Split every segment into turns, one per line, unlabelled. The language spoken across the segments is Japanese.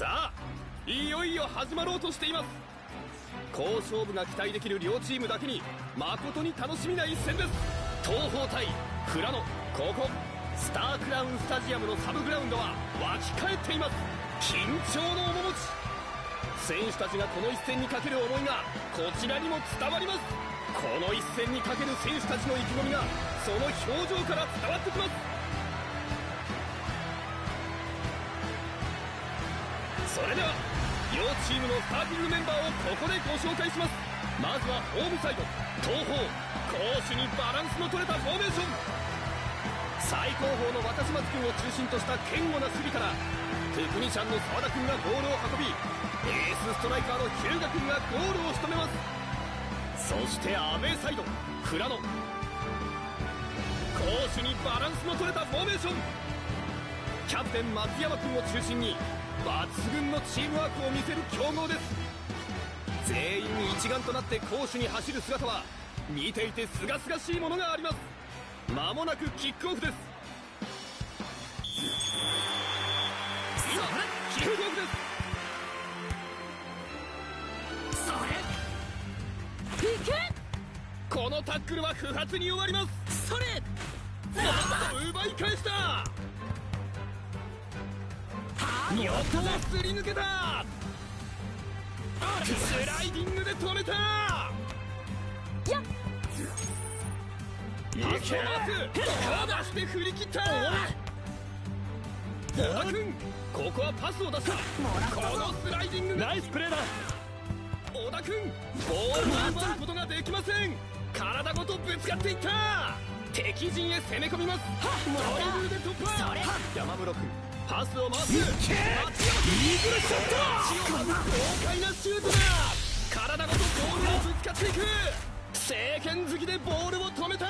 さあいよいよ始まろうとしています。好勝負が期待できる両チームだけに誠に楽しみな一戦です。東邦対富良野、ここスタークラウンスタジアムのサブグラウンドは沸き返っています。緊張の面持ち、選手たちがこの一戦にかける思いがこちらにも伝わります。この一戦にかける選手たちの意気込みがその表情から伝わってきます。それでは両チームのスターティングメンバーをここでご紹介します。まずはホームサイド、東邦、攻守にバランスの取れたフォーメーション。最高峰の若島津君を中心とした堅固な守備から、テクニシャンの澤田君がボールを運び、エースストライカーの日向君がゴールを仕留めます。そしてアウェーサイド、富良野、攻守にバランスの取れたフォーメーション。キャプテン松山君を中心に抜群のチームワークを見せる強豪です。全員一丸となって攻守に走る姿は見ていて清々しいものがあります。間もなくキックオフです。今キックオフです。それいけ。このタックルは不発に終わります。それなんと奪い返した。横をすり抜けた。スライディングで止めた。パスを回す。かわして振り切った。小田君、ここはパスを出した。このスライディングがナイスプレーだ。小田君、ボールを奪うことができません。体ごとぶつかっていった。敵陣へ攻め込みます。ドリブルで突破。山室君、パスを回す。イーグルショット。豪快なシュートだ。体ごとボールをぶつかっていく。正拳突きでボールを止めた。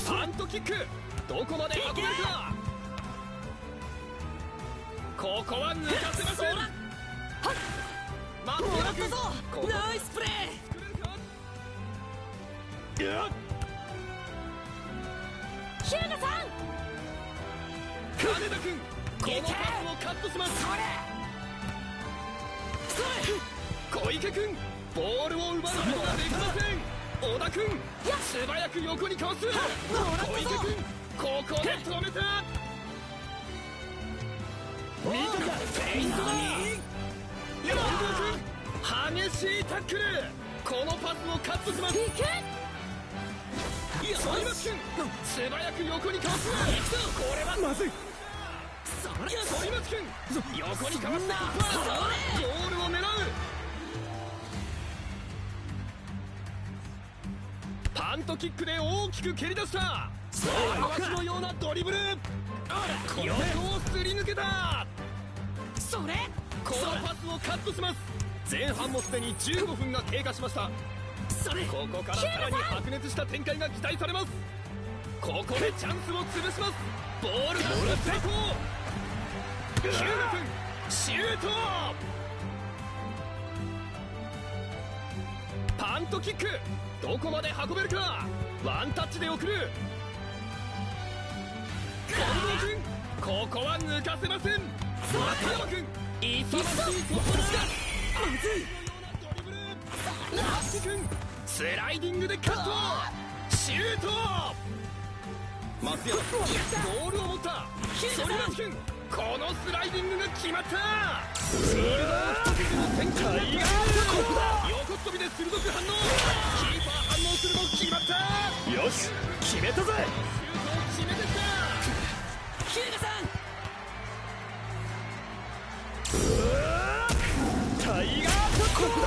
パントキック、どこまで運べるか。ここは抜かせません。待ってくぞ。ナイスプレー。日向さん、金田君、このパスをカットします。小池君、ボールを奪うことができません。小田君、素早く横にかわす。小池君、ここで止めた。見たか、フェイントだ。山本君、激しいタックル。このパスをカットします。反町君、素早く横にかわす。これはまずい。反町君、横にかわしてゴールを狙う。パントキックで大きく蹴り出した。回しのようなドリブル。横をすり抜けた。それこのパスをカットします。前半もすでに15分が経過しました。ここからさらに白熱した展開が期待されます。ここでチャンスを潰します。ボールが成功。日向君、シュート。パントキック、どこまで運べるか。ワンタッチで送る。近藤君、ここは抜かせません。松山君、勇ましい突破だ。まずい。ラッシュ君、スライディングでカット。シュート。松山、ボールを持った。反町君、このスライディングが決まった。フィールドを一筋の展開が横っ飛びで鋭く反応。キーパー反応するも決まった。よし、決めたぜ。シュートを決めてきた。日向さん、タイガートップだ。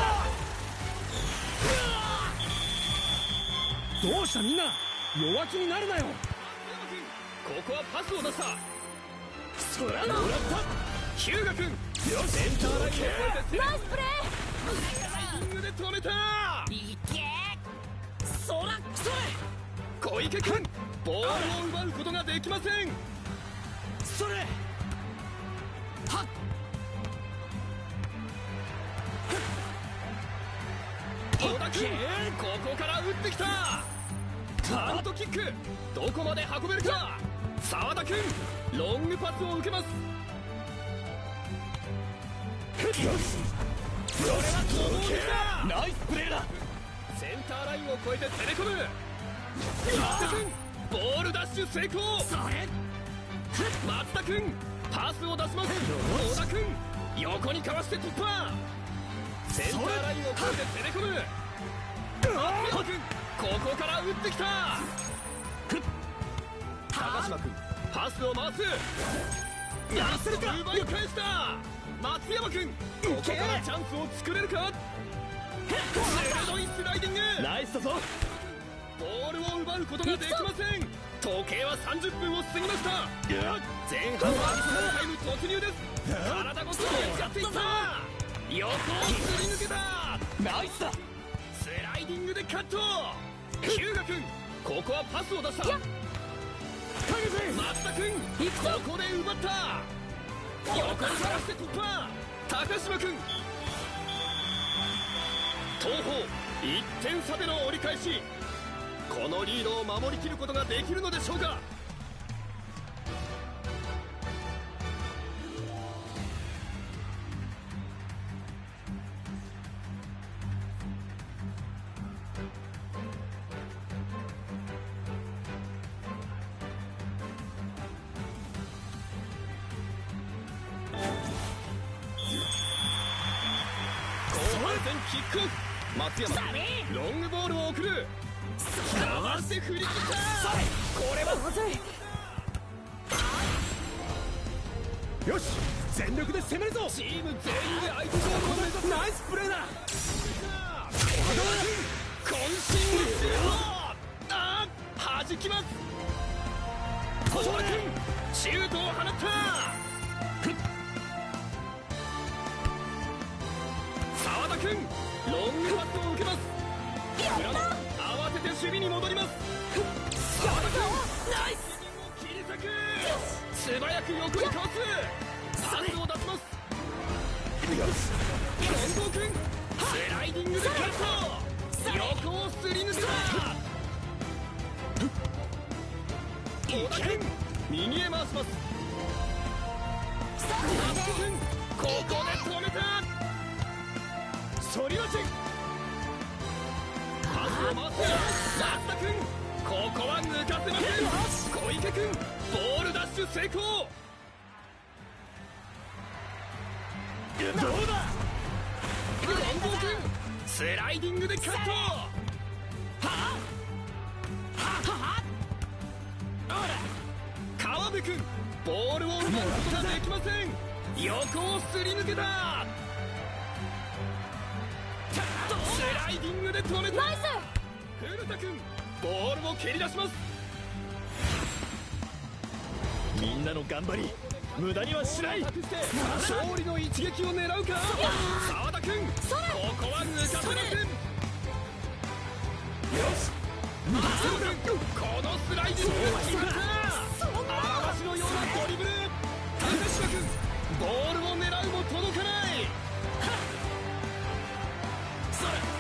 どうしたみんな、弱気になるなよ。ここはパスを出した。そらもらった。日向君、センターラインを越えてナイスプレー。スライディングで止めた。いけ。そら、それ。小池君、ボールを奪うことができません。それ。はっ。小田君、ここから打ってきた。パントキック、どこまで運べるか。澤田君、ロングパスを受けます。これは攻撃だ。
ナイスプレーだ。
センターラインを越えて攻め込む。松田君ボールダッシュ成功。松田君パスを出します。小田君横にかわして突破。センターラインを越えて攻め込む。松山君ここから打ってきた。高島君パスを回す。やするか。奪い返した。松山君ここからチャンスを作れるか。鋭いスライディング。
ナイスだぞ。
ボールを奪うことができません。時計は30分を過ぎました。前半はアディショナルタイム突入です。体ごとやっちゃっていった。横をすり抜けた。
ナイスだ。
スライディングでカット。日向君ここはパスを出した。松田君ここで奪った。横にからして突破。高島君東邦1点差での折り返し。このリードを守りきることができるのでしょうか。キックオフ。松山ロングボールを送る。かわして振り切った。これはまずい。よし全力で攻めるぞ。チーム全員で相手ゴールを目指す。ナイスプレーだ。渾身のシュート。弾きます。小原君シュートを放った。澤田君ロングパスを受けます。裏野慌てて守備に戻ります。澤田君ナイス切り裂く。素早く横にかわす。パスを出します。よし近藤君スライディングでカット。横をすり抜けた。小田君右へ回します。松田君ここで止めた。反り待ち。パスを回す。松田君ここは抜かせません。小池君ボールダッシュ成功。どうだ。近藤君スライディングでカット。川辺君ボールを奪うことができません。横をすり抜けた。スライディングで止めた。ナイス。古田君ボールを蹴り出します。
みんなの頑張り無駄にはしない。
勝利の一撃を狙うか。澤田君ここは抜かせません。よし松尾君このスライディングが決まった。荒橋のようなドリブル。高島君ボールを狙うも届かない。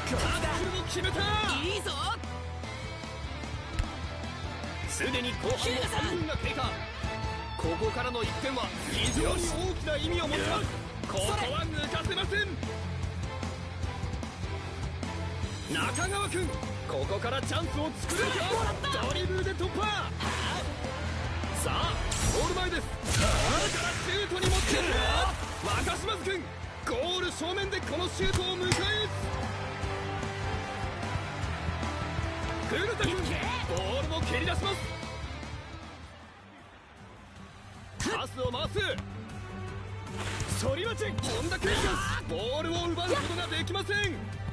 タックルに決めた。いいぞ。すでに後半の3分が経過。ここからの1点は非常に大きな意味を持ちます。ここは抜かせません。中川君ここからチャンスを作れるか。ドリブルで突破。さあゴール前です。ここからシュートに持っていく。若島津君ゴール正面でこのシュートを迎え撃つ。古田君ボールも蹴り出します。パスを回す。反り待ち。本田君ボールを奪うことができません。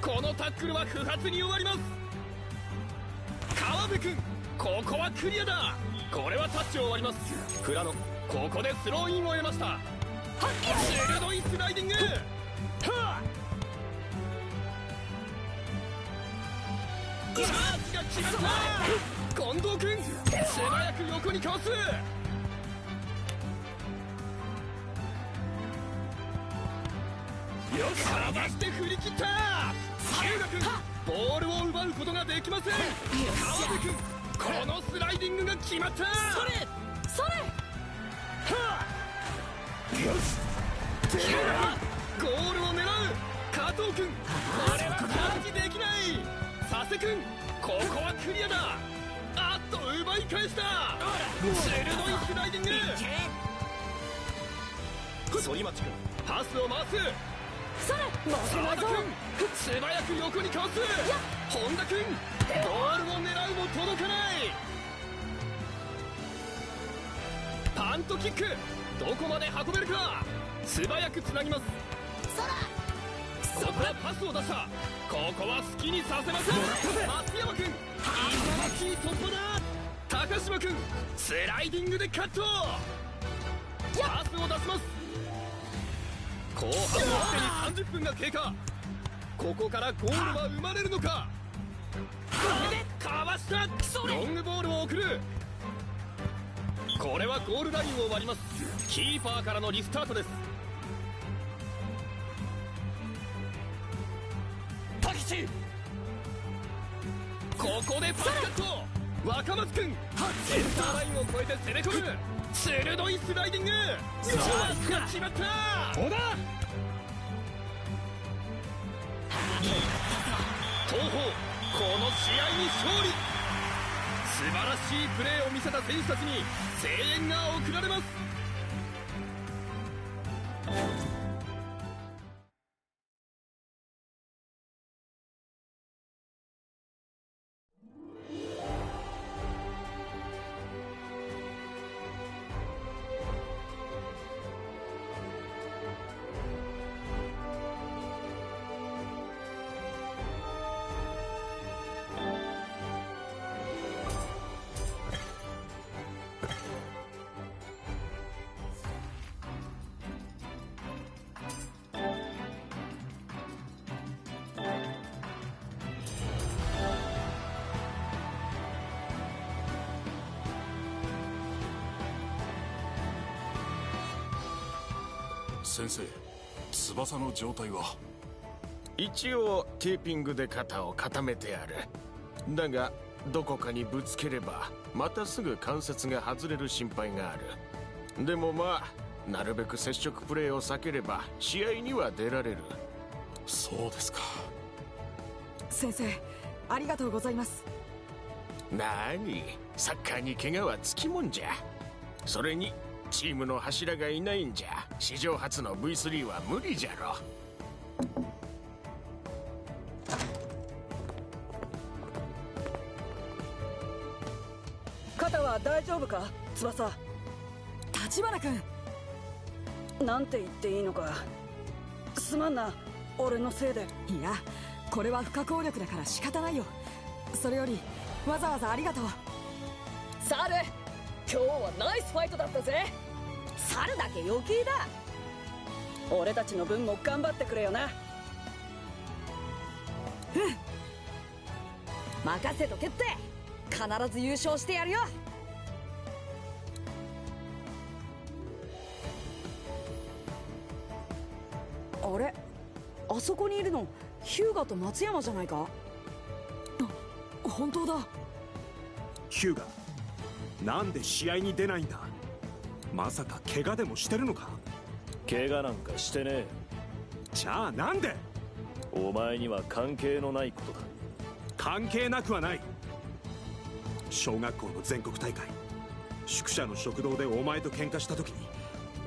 このタックルは不発に終わります。川辺君ここはクリアだ。これはタッチを終わります。富良野ここでスローインを得ました。鋭いスライディング。チャージが決まった。近藤君素早く横にかわす。よくかわして振り切った。日向君ボールを奪うことができません。川辺君このスライディングが決まった。それそれ。よし日向君ゴールを狙う加藤君、これはキャッチできない。佐世君、ここはクリアだ。あっと奪い返した。鋭いスライディング。反町君、パスを回す。
それ負けないぞ。
澤田君、素早く横にかわす。本田君、ゴールを狙うも届かない。パントキック、どこまで運べるか。素早くつなぎます。ここはパスを出した。ここは好きにさせません。松山君、素晴らしい突破だ。高島君、スライディングでカット。パスを出します。後半はすでに30分が経過。ここからゴールは生まれるのか。かわした。ロングボールを送る。これはゴールラインを割ります。キーパーからのリスタートです。タキチ、ここでパスカット。若松君、センターラインを越えて攻め込む。鋭いスライディング。ストライクが決まった。
小田
東邦、この試合に勝利。素晴らしいプレーを見せた選手たちに声援が送られます。
先生、翼の状態は？
一応テーピングで肩を固めてある。だがどこかにぶつければまたすぐ関節が外れる心配がある。でもまあなるべく接触プレーを避ければ試合には出られる。
そうですか。
先生、ありがとうございます。
なに、サッカーに怪我はつきもんじゃ。それにチームの柱がいないんじゃ史上初の V3 は無理じゃろ。
肩は大丈夫か、翼。立花君、なんて言っていいのか。すまんな、俺のせいで。いや、これは不可抗力だから仕方ないよ。それよりわざわざありがとう。
サル、今日はナイスファイトだったぜ。サルだけ余計だ。
俺たちの分も頑張ってくれよな。
任せとけって。必ず優勝してやるよ。あれ、あそこにいるのヒューガと松山じゃないか。
本当だ。
ヒューガ、なんで試合に出ないんだ。まさか怪我でもしてるのか。
怪我なんかしてねえ。
じゃあなんで。
お前には関係のないことだ。
関係なくはない。小学校の全国大会、宿舎の食堂でお前と喧嘩した時に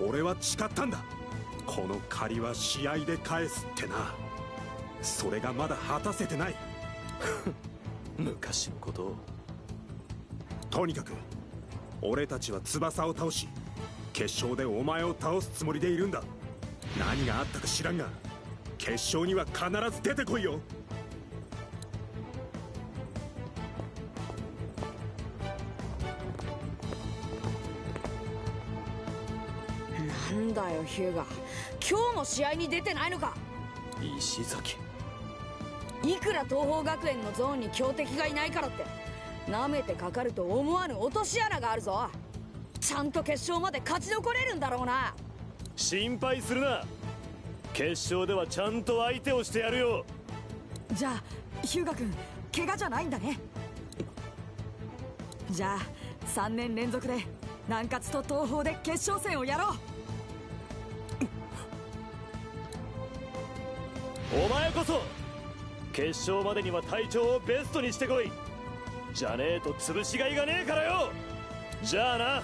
俺は誓ったんだ。この借りは試合で返すってな。それがまだ果たせてない。
昔のことを。
とにかく俺たちは翼を倒し決勝でお前を倒すつもりでいるんだ。何があったか知らんが決勝には必ず出てこいよ。
なんだよヒューガ、今日の試合に出てないのか。
石崎、
いくら東邦学園のゾーンに強敵がいないからって舐めてかかると思わぬ落とし穴があるぞ。ちゃんと決勝まで勝ち残れるんだろうな。
心配するな。決勝ではちゃんと相手をしてやるよ。
じゃあヒューガ君、怪我じゃないんだね。じゃあ3年連続で南葛と東邦で決勝戦をやろう。
お前こそ決勝までには体調をベストにしてこい。じゃねえと潰しがいがねえからよ。じゃあな。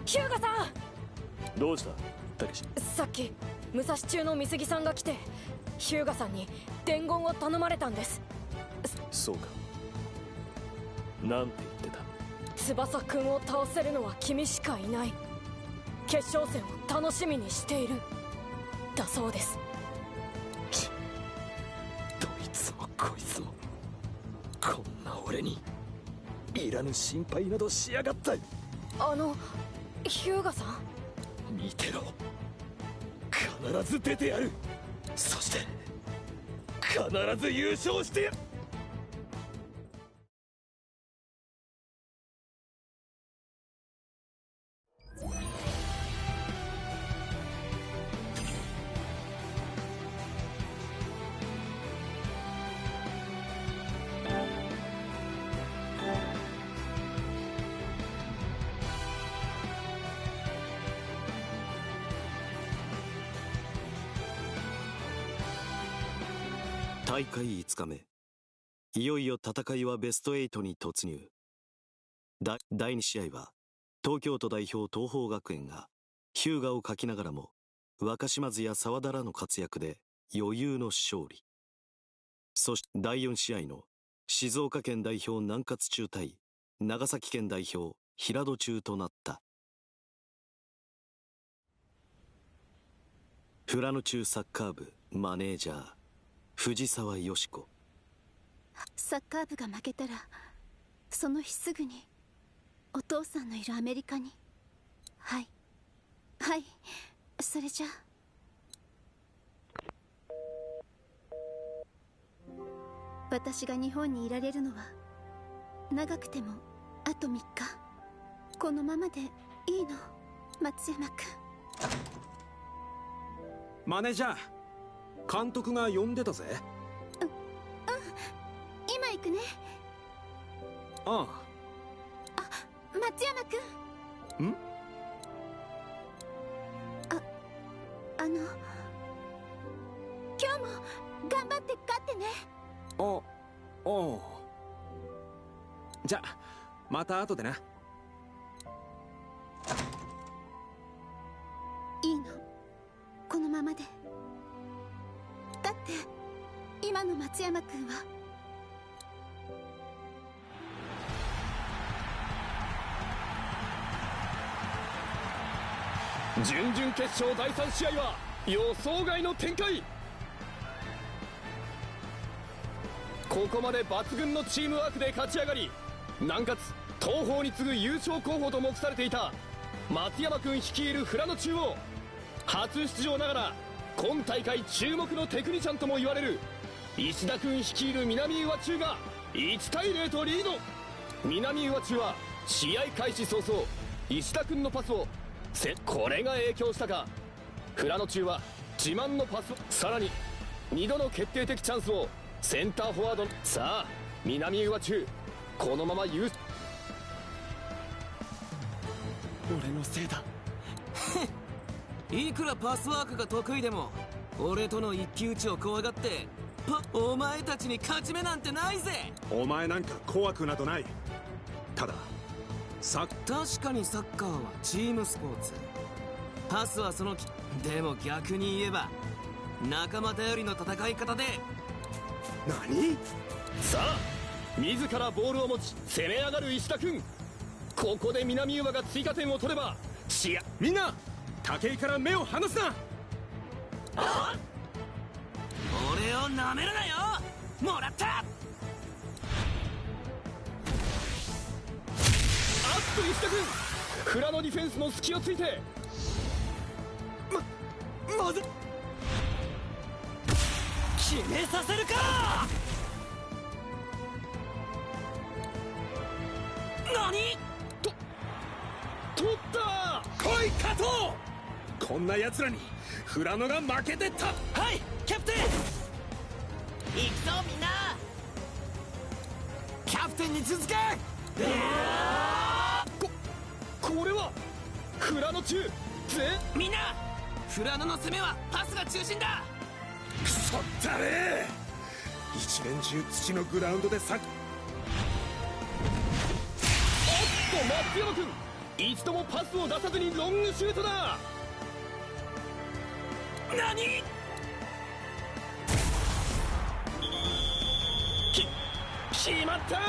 ヒューガさん。
どうしたたけし。
さっき武蔵中の美杉さんが来てヒューガさんに伝言を頼まれたんです。
そうか。なんて言ってた？
翼くんを倒せるのは君しかいない、決勝戦を楽しみにしているだそうです。
どいつもこいつもこんな俺にいらぬ心配などしやがった。
ヒューガさん、
見てろ、必ず出てやる。そして必ず優勝してやる。
大会5日目、いよいよ戦いはベスト8に突入。第2試合は東京都代表東邦学園が日向を欠きながらも若島津や沢田らの活躍で余裕の勝利。そして第4試合の静岡県代表南葛中対長崎県代表平戸中となった。富良野中サッカー部マネージャー藤沢よし子。
サッカー部が負けたらその日すぐにお父さんのいるアメリカに。はい、それじゃあ私が日本にいられるのは長くてもあと3日。このままでいいの、松山君。
マネージャー、監督が呼んでたぜ。
今行くね。
あ
松山君。今日も頑張って勝ってね。
じゃあまた後でな。
いいの、このままで。だって今の松山君は
準々決勝第3試合は予想外の展開。ここまで抜群のチームワークで勝ち上がり、南葛東邦に次ぐ優勝候補と目されていた松山君率いる富良野中央。初出場ながら今大会注目のテクニシャンとも言われる石田君率いる南宇和中が1対0とリード。南宇和中は試合開始早々石田君のパスをこれが影響したか、富良野中は自慢のパスを、さらに2度の決定的チャンスをセンターフォワード。さあ南宇和中、このまま優勝。
俺のせいだいくらパスワークが得意でも俺との一騎打ちを怖がってお前たちに勝ち目なんてないぜ。
お前なんか怖くなどない。ただ
確かにサッカーはチームスポーツ、パスはそのでも逆に言えば仲間頼りの戦い方で。
何？
さあ自らボールを持ち攻め上がる石田君。ここで南宇和が追加点を取れば
みんな武井から目を離すな。
俺をなめるなよ。もらった。
石田君、富良野ディフェンスの隙をついて
まず決めさせるか。何
取った。
来い加藤。こんな奴らに富良野が負けてった。
はいキャプテン。行くぞみんな。キャプテンに続け。
これは富良野中
みんな富良野の攻めはパスが中心だ。
くそったれ。一年中土のグラウンドでさ。
松山君一度もパスを出さずにロングシュートだ。
何？
決まった！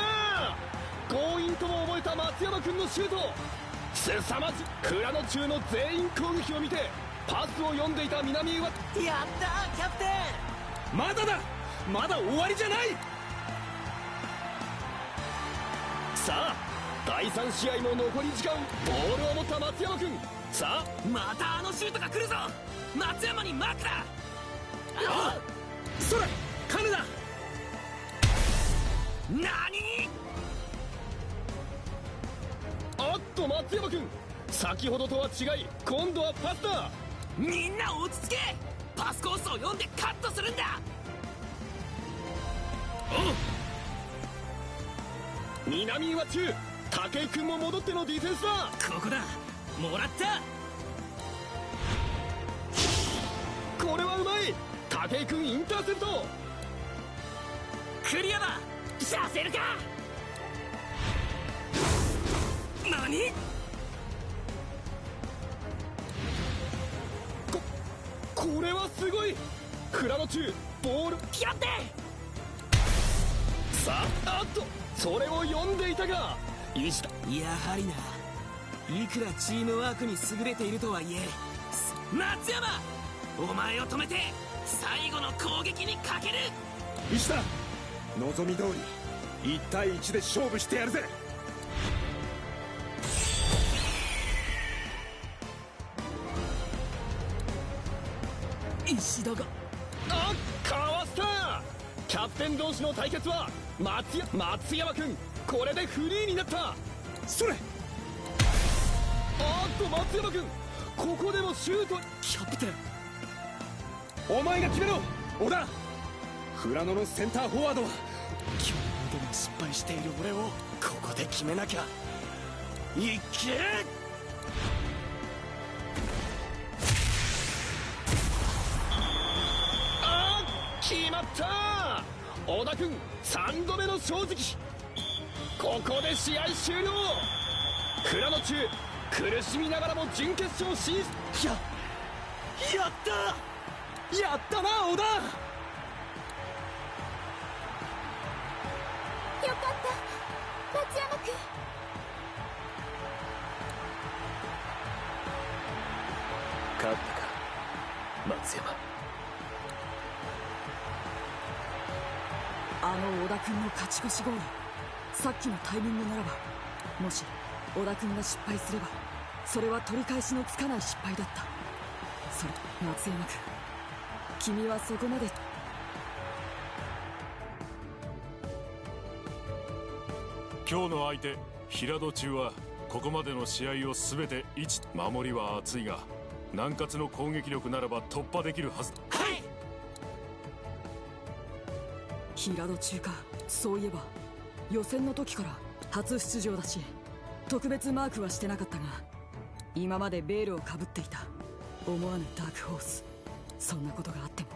強引とも思えた松山君のシュート。凄まじい富良野中の全員攻撃を見てパスを読んでいた南上は。
やったーキャプテ
ン。まだだ、まだ終わりじゃない。
さあ第3試合も残り時間。ボールを持った松山君。さあ
またあのシュートが来るぞ。松山にマークだ。
それ金田。
何？
あっと松山君先ほどとは違い今度はパスだ。
みんな落ち着け。パスコースを読んでカットするんだ。
南岩中武井君も戻ってのディフェンスだ。
ここだ、もらった。
これはうまい。武井君インターセプト。
クリアだ。させるか。何？
これはすごい。富良野中ボール
やって。
さあ、あっとそれを読んでいたが石田。
やはりな。いくらチームワークに優れているとはいえ、松山お前を止めて最後の攻撃にかける。
石田、望み通り1対1で勝負してやるぜ。
石田が
かわした。キャプテン同士の対決は松山君これでフリーになった。
それ。
あっと松山君ここでもシュート。
キャプテン
お前が決めろ小田。富良野のセンターフォワードは
今日でも失敗している俺をここで決めなきゃ。いけ。
決まった。小田君3度目の正直。ここで試合終了。富良野中苦しみながらも準決勝進出。
やったな小田。
よかった松山君。
勝ったか松山。
あの小田君の勝ち越しゴール、さっきのタイミングならば、もし小田君が失敗すればそれは取り返しのつかない失敗だった。それ松山君、君はそこまで。
今日の相手平戸中はここまでの試合を全て1。守りは厚いが南葛の攻撃力ならば突破できるはずだ。
はい。
平戸中か。そういえば予選の時から初出場だし特別マークはしてなかったが、今までベールをかぶっていた思わぬダークホース。そんなことがあっても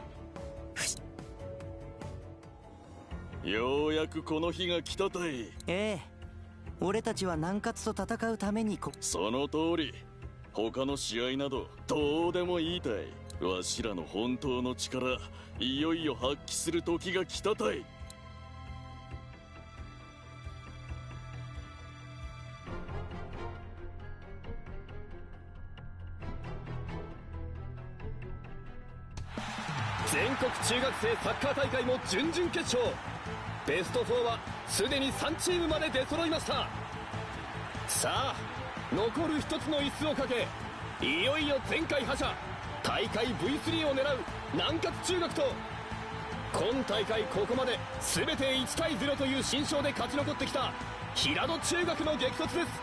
ようやくこの日が来たたい。
ええ、俺たちは南葛と戦うために
その通り。他の試合などどうでもいいたい。わしらの本当の力いよいよ発揮する時が来たたい。
全国中学生サッカー大会も準々決勝。ベスト4はすでに3チームまで出揃いました。さあ残る1つの椅子をかけ、いよいよ前回覇者大会 V3 を狙う南葛中学と、今大会ここまで全て1対0という新勝で勝ち残ってきた平戸中学の激突です。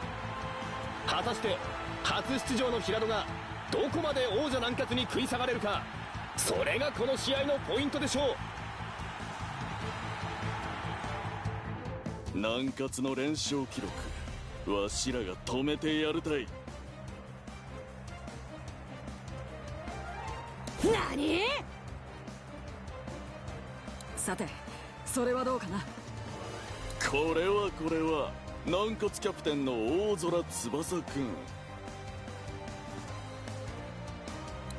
果たして初出場の平戸がどこまで王者南葛に食い下がれるか、それがこの試合のポイントでしょう。
南葛の連勝記録わしらが止めてやるたい。
何？
さてそれはどうかな。
これは南葛キャプテンの大空翼くん。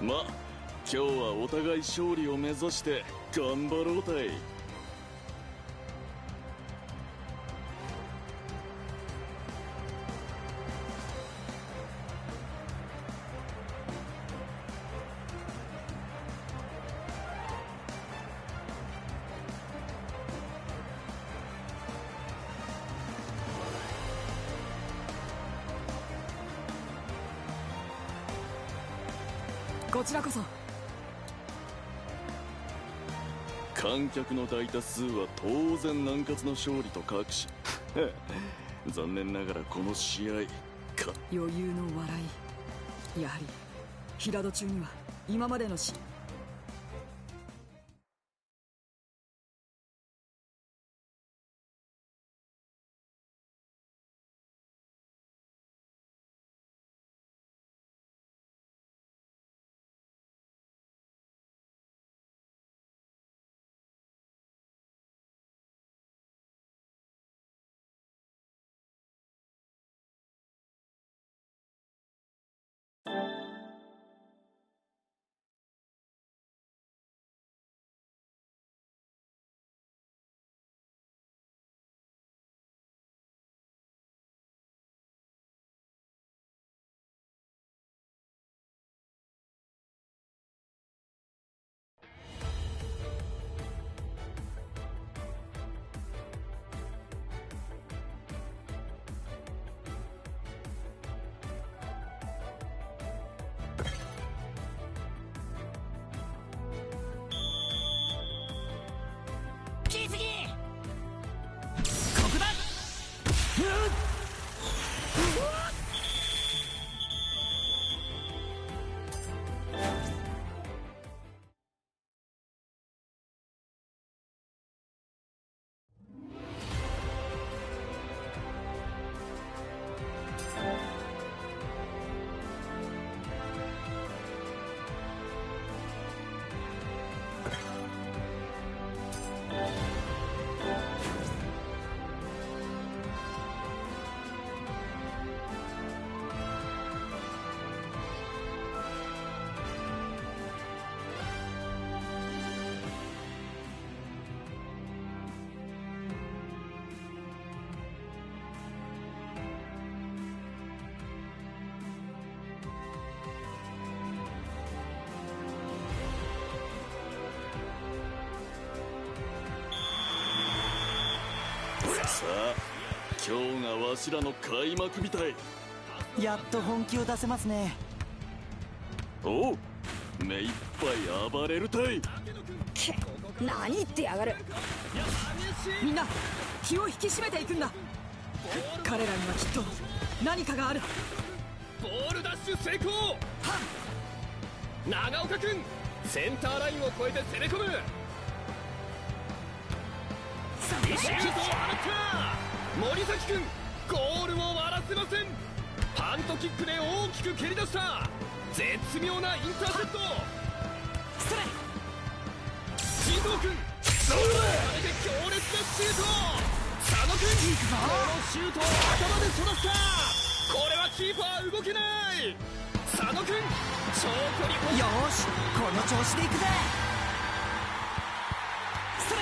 ま、今日はお互い勝利を目指して頑張ろうたい。
こちらこそ。
観客の大多数は当然南葛の勝利と確信。残念ながらこの試合
余裕の笑い。やはり平戸中には今までの
さあ、今日がわしらの開幕みたい。
やっと本気を出せますね。
おう、目いっぱい暴れるたい。
何言ってやがる。
みんな気を引き締めていくんだ。彼らにはきっと何かがある。
ボールダッシュ成功。長岡君、センターラインを越えて攻め込む。シュートを放った森崎君、ゴールを割らせません。パントキックで大きく蹴り出した絶妙なインターセプト。
ストレ
新藤君、そこまで強烈なシュート。佐野君、このシュートを頭でそらした。これはキーパー動けない。佐野君、長距離
よーし、この調子でいくぜ。
ストレ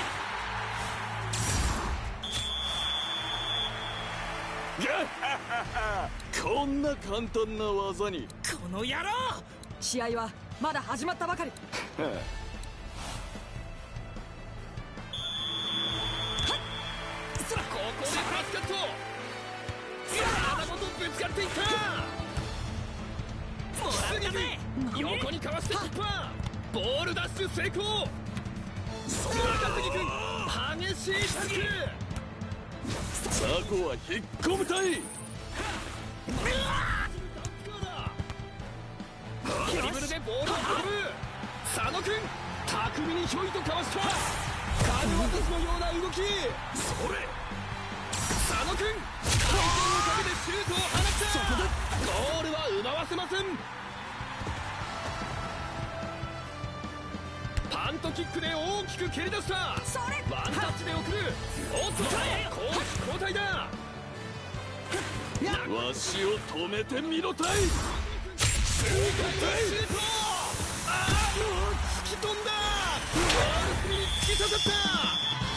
こんな簡単な技に。
この野郎。試合はまだ始まったばかり。
ここでパスカット。体ごとぶつかっていった。もらったぜ。横にかわして突破。ボールダッシュ成功。中杉君、激しいキック。
ザコは引っ込むたい。
ドリブルでボールを運ぶ。佐野君、巧みにひょいとかわした。神渡しのような動き。
それ。
野君、回転をかけてシュートを放ったゴールは奪わせません。パントキックで大きく蹴り出した。ワンタッチで送る。おっと、攻守交代だ。
わしを止めてみろたい。
シュート、ああ、突き飛んだ。ゴール隅に突き刺さった。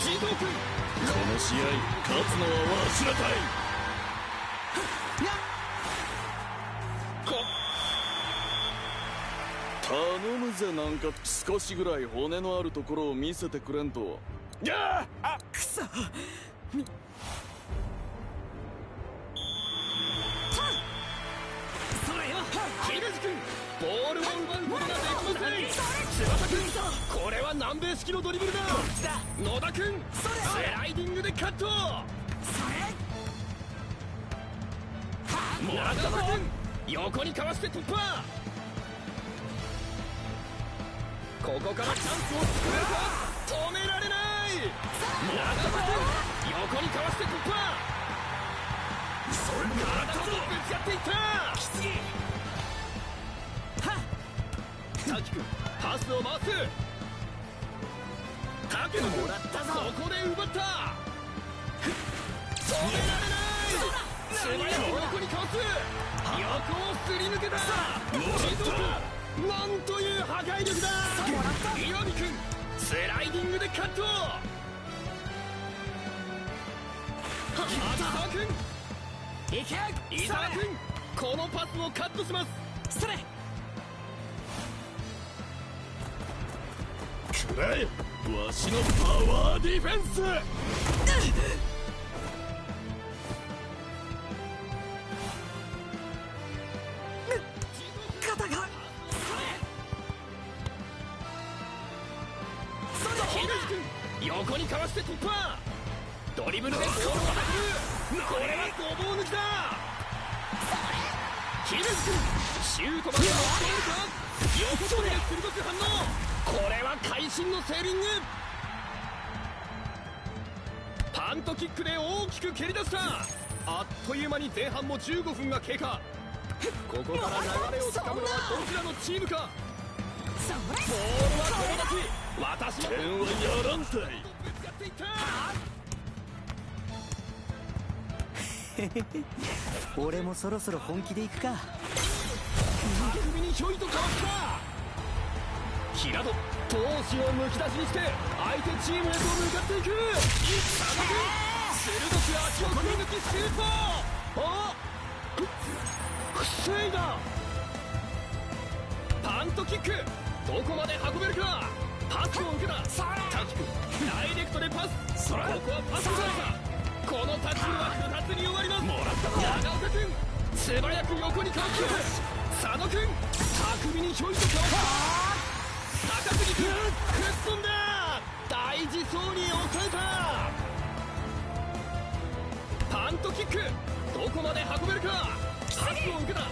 児童君、
この試合勝つのはわしらたい。頼むぜ、なんか少しぐらい骨のあるところを見せてくれんと。
あ、くそ。
それよ、ヒルズ君、ボールを奪うことができません。翼君、これは南米式のドリブルだ。野田君、スライディングでカット。中田君、横にかわして突破。ここからチャンスを作れるか。止められない。中田君、横にかわして突破。体とぶつかっていった。滝君、パスを回す。竹野君、ここで奪った。止められない。素早く横にかわす。横をすり抜けた。なんという破壊力だ。岩見君、スライディングでカット。秋沢君、いけ。伊沢君、このパスをカットします。それ
くらえ、わしのパワーディフェンス。
肩が。
ヒルズ君、横にかわして突破。ドリブルでボールを運ぶ。これはごぼう抜きだ。ヒルズ君、シュートまで持っているか。横飛びで鋭く反応。これは会心のセーリング。パントキックで大きく蹴り出した。あっという間に前半も15分が経過。ここから流れをつかむのはどちらのチームか。ボールは友達、私も
点はやらんたい。
俺もそろそろ本気でいくか。
巧みにひょいとかわした。平戸、闘志をむき出しにして相手チームへと向かっていく。佐野君、鋭く足を振り抜きシュート。あっ、防いだ。パントキック、どこまで運べるか。パスを受けた。滝君、ダイレクトでパス。ここはパスを出した。このタックルは2つに終わります。長岡君、素早く横にかわす。佐野君、巧みにひょいとかわした。高杉君、吹っ飛んだ。大事そうに抑えた。パントキック、どこまで運べるか。パスを受けた。か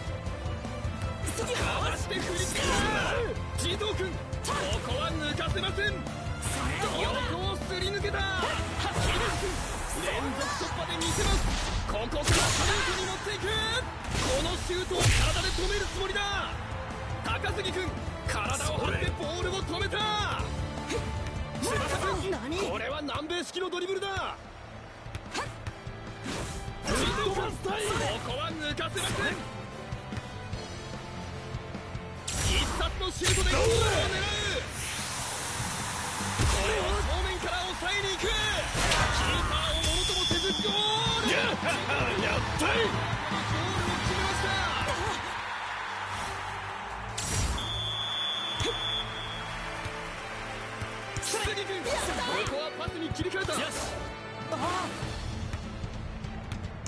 わして振り付けた。児童君、ここは抜かせません。横をすり抜けた。ヒルズ君、連続突破で見せます。ここからシュートに持っていく。このシュートを体で止めるつもりだ。高杉君、体を張ってボールを止めた。翼君、これは南米式のドリブルだ。ここは抜かせません。必殺のシュートでゴールを狙う。これを正面から抑えに行く。キーパーをものともせずゴール。やったい。ゴールを決めました。杉君、ここはパスに切り替えた。よし。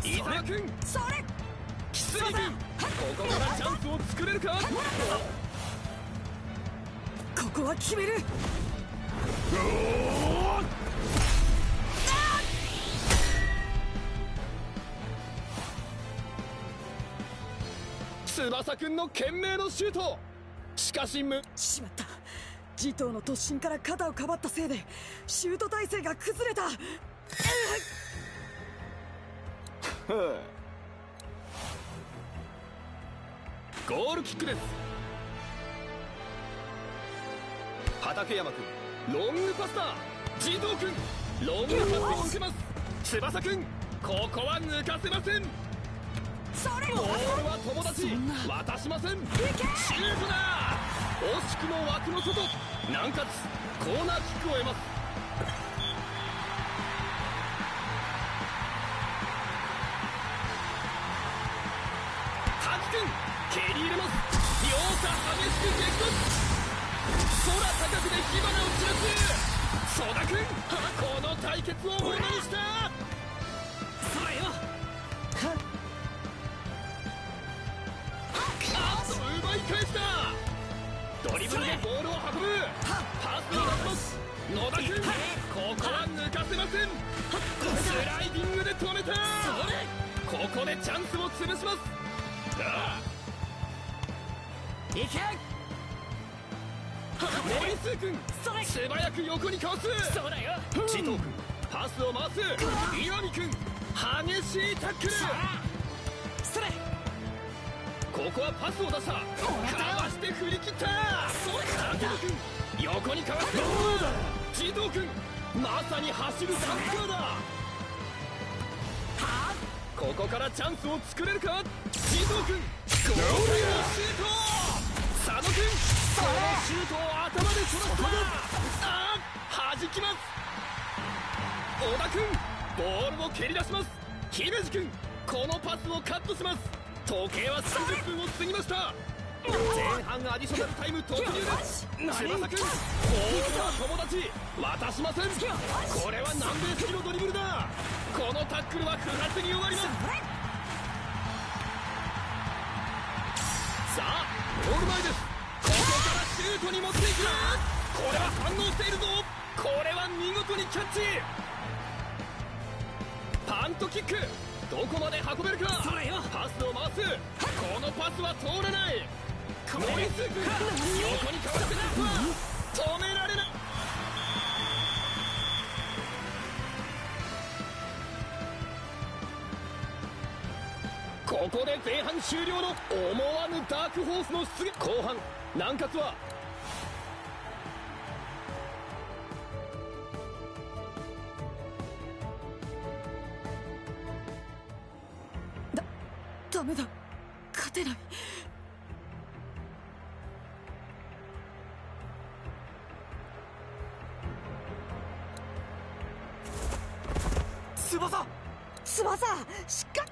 伊沢君、それ。木杉君、ここからチャンスを作れるか。
ここは決める。
翼君の懸命のシュート。しかししまった。
持統の突進から肩をかばったせいでシュート体勢が崩れた。
ゴールキックです。畠山君ロングパスだ。児童君ロングパスを受けます。翼君ここは抜かせません。ボールは友達渡しません。シュートだ。惜しくも枠の外。南葛コーナーキックを得ます。滝君蹴り入れます。両者激しく激突。空高くで火花を散らす。ソダ君この対決をものにした。
それよ。
あっと奪い返した。ドリブルでボールを運ぶ。パスを出します。野田君ここは抜かせません。スライディングで止めた。ここでチャンスを潰します。
いけ。
森数君素早く横にかわす。
そうだよ。
慈瞳君パスを回す。岩見君激しいタックル。
それ。
ここはパスを出した。かわして振り切った。滝野君横にかわす。慈瞳君まさに走るダンサーだ。ここからチャンスを作れるか。慈瞳君豪快なシュート。佐野君このシュートを頭でそらした。弾きます。小田君ボールを蹴り出します。姫路君このパスをカットします。時計は30分を過ぎました。前半アディショナルタイム突入です。翼君ボールは友達渡しません。これは南米式のドリブルだ。このタックルは不発に終わります。さあゴール前です。ここからシュートに持っていく。これは反応しているぞ。これは見事にキャッチ。パントキックどこまで運べるか。パスを回す。このパスは通らない。森数君横にかわして止められない。ここで前半終了の思わぬダークホースの出現。後半南葛は
ダメだ勝てない。
翼しっかり。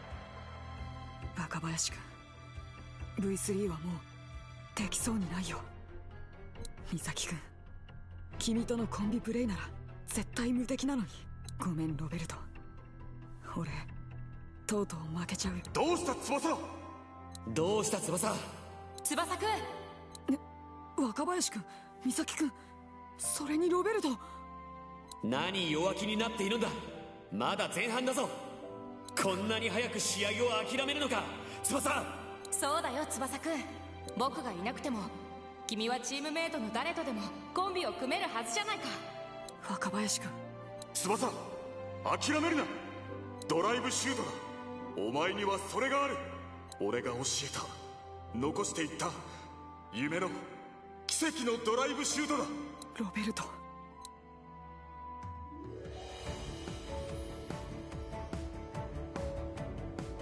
若林君 V3 はもうできそうにないよ。美咲君君とのコンビプレイなら絶対無敵なのに。ごめんロベルト、俺とうとう負けちゃうよ。
どうした翼。
どうした翼。
翼くん。
若林君美咲君それにロベルト。
何弱気になっているんだ。まだ前半だぞ。こんなに早く試合を諦めるのか翼。
そうだよ翼くん。僕がいなくても君はチームメイトの誰とでもコンビを組めるはずじゃないか。
若林君
翼諦めるな。ドライブシュートだ。お前にはそれがある。俺が教えた残していった夢の奇跡のドライブシュートだ。
ロベルト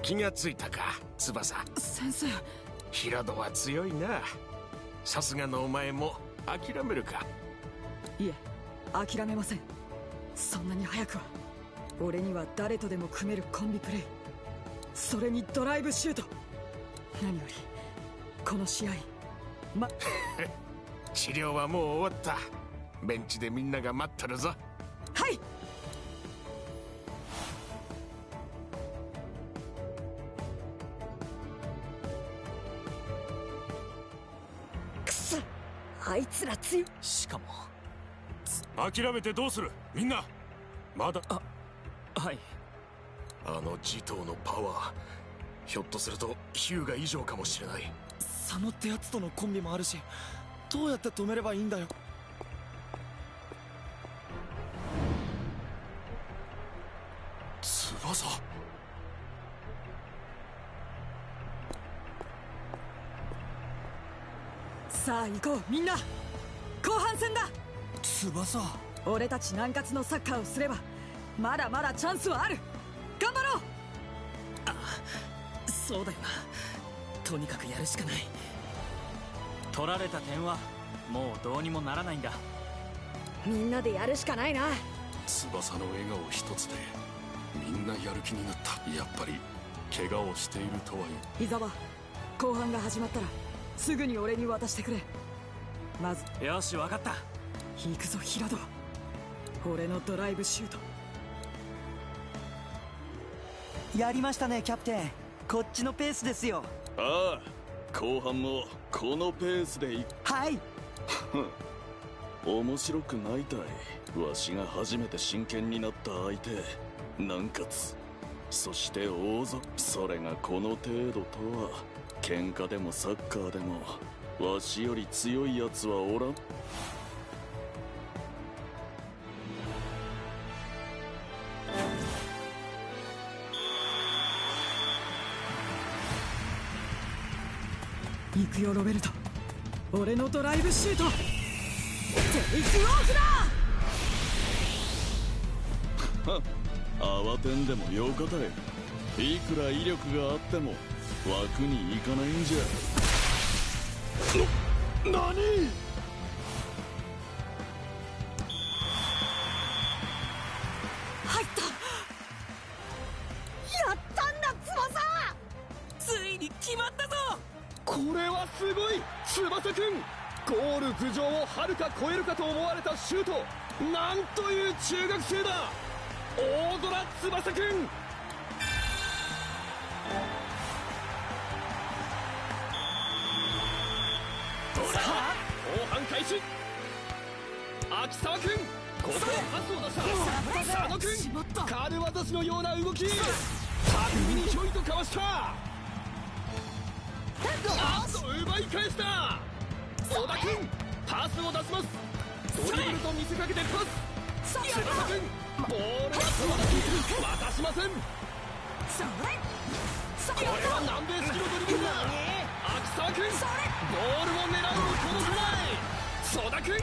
気がついたか翼。
先生
平戸は強いな。さすがのお前も諦めるか。
いえ諦めません。そんなに早くは。俺には誰とでも組めるコンビプレイ、それにドライブシュート。何よりこの試合
治療はもう終わった。ベンチでみんなが待ってるぞ。
はい。くそあいつら強い。
しかも
諦めてどうする。みんなまだ。
はい。
あの慈瞳のパワー、ひょっとするとヒューガ以上かもしれない。
佐野ってやつとのコンビもあるし、どうやって止めればいいんだよ。
翼
さあ行こうみんな。後半戦だ。
翼、
俺たち南葛のサッカーをすればまだまだチャンスはある。頑張ろう。
そうだよな。とにかくやるしかない。
取られた点はもうどうにもならないんだ。
みんなでやるしかないな。
翼の笑顔一つでみんなやる気になった。やっぱり怪我をしているとはいえ。
伊沢、後半が始まったらすぐに俺に渡してくれ。まず。
よし、分かった。
行くぞ平戸。俺のドライブシュート。
やりましたねキャプテン。こっちのペースですよ。
ああ、後半もこのペースでい
はい。
面白くないたい。わしが初めて真剣になった相手、南葛、そして王族。それがこの程度とは。喧嘩でもサッカーでもわしより強いやつはおらん。
行くよロベルト。俺のドライブシュート。テイクオフだ。
慌てんでもよかたい。いくら威力があっても枠に行かないんじゃ。何？
入った。やったんだ翼。
ついに決まったぞ。
これはすごい翼くん。ゴール頭上をはるか超えるかと思われたシュート。なんという中学生だ。大空翼くん。さあ後半開始。秋沢くん、ここはパスを出した佐野くん。軽業師のような動き。巧みにひょいとかわした。あっと奪い返した。小田くん、パスを出します。ドリブルと見せかけてパス。翼くん、ボールは友達渡しません。これは南米式のドリブルだ。秋沢くん、ボールを狙うも届かない。曽田くん、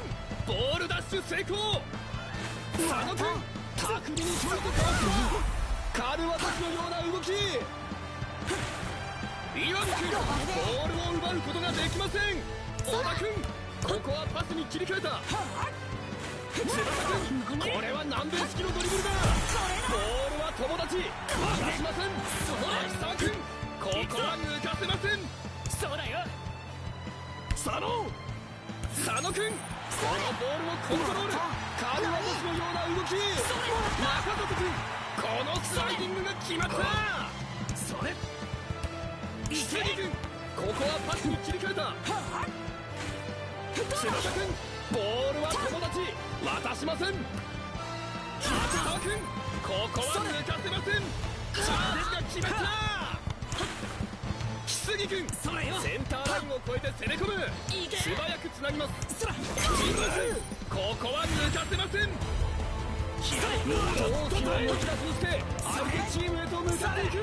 ボールダッシュ成功。佐野くん、巧みにひょいとかわした。軽業師のような動き。岩見くん、ボールを奪うことができません。小田くん、ここはパスに切り替えた。翼くん、これは南米式のドリブルだ。ボールは友達渡しません。秋沢くん、ここは抜かせません。
そうだよ。
佐野くん、このボールをコントロール。軽業師のような動き。中里くん、このスライディングが決まった。それ伊勢木君、ここはパスに切り替えた。翼君、ボールは友達渡しません。秋沢君、ここは抜かせません。チャージが決まった。木杉君、センターラインを越えて攻め込む。素早くつなぎます。ここは抜かせません。大きな動き出しにして相手チームへと向かっていく。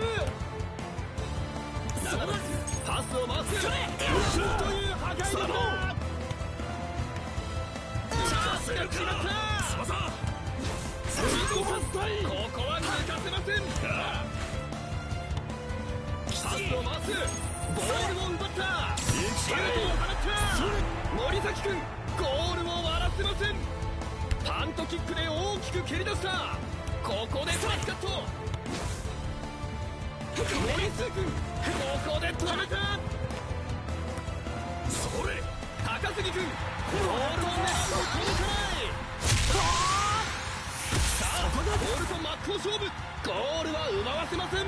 パスを回す。シューという破壊力だ。チャンスが決まった。ここは抜かせません。パスを回す。ボールを奪った。シュートを放った。森崎君、ゴールを割らせません。パントキックで大きく蹴り出した。ここでパスカット。森津君、ここで止めた。それ高杉君、ボールを狙うの届かない。さあボールと真っ向勝負。ゴールは奪わせません。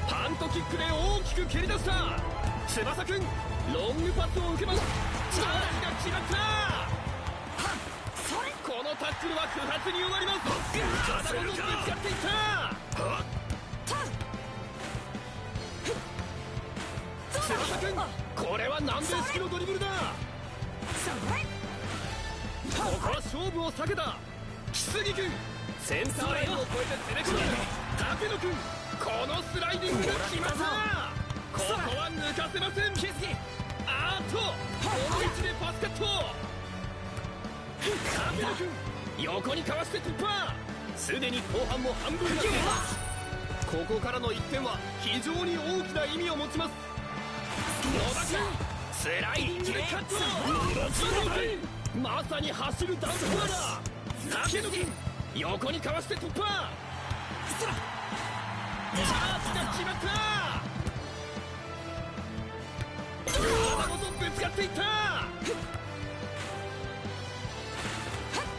パントキックで大きく蹴り出した。翼君、ロングパスを受けます。チャージが決まった。このタックルは不発に終わります。体ごとぶつかっていった。翼君、これは南米式のドリブルだ。ここは勝負を避けた。木杉君、センターラインを越えて攻め込む。竹野君、このスライディングが決まった。ここは抜かせません。あット、この位置でパスカット。カメラ君横にかわして突破。すでに後半も半分が経過。ここからの1点は非常に大きな意味を持ちます。野田君スライディングでカット。まさに走るダンスフォアだ。竹野君横にかわして突破。チャージが決まった。体ごとぶつかっていった。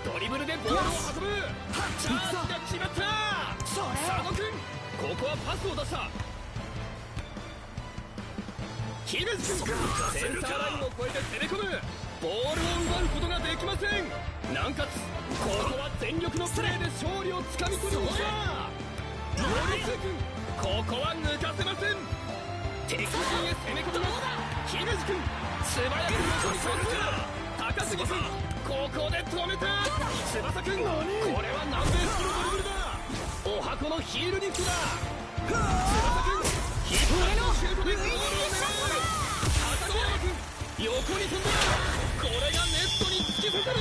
ドリブルでボールを運ぶ。チャージが決まった。佐野君ここはパスを出した。姫路君センターラインを越えて攻め込む。ボールを奪うことができません。南葛ここは全力のプレーで勝利をつかみ取りました。森瀬君ここは抜かせません。敵陣へ攻め込みます。姫路君素早く横にかわす。高杉君ここで止めた。翼君これは南米式のドリブルだ。お箱のヒールリフトだ。翼君引っ張りのシュートでゴールを狙う。片山君横に飛んだ。これがネットに突き刺さる。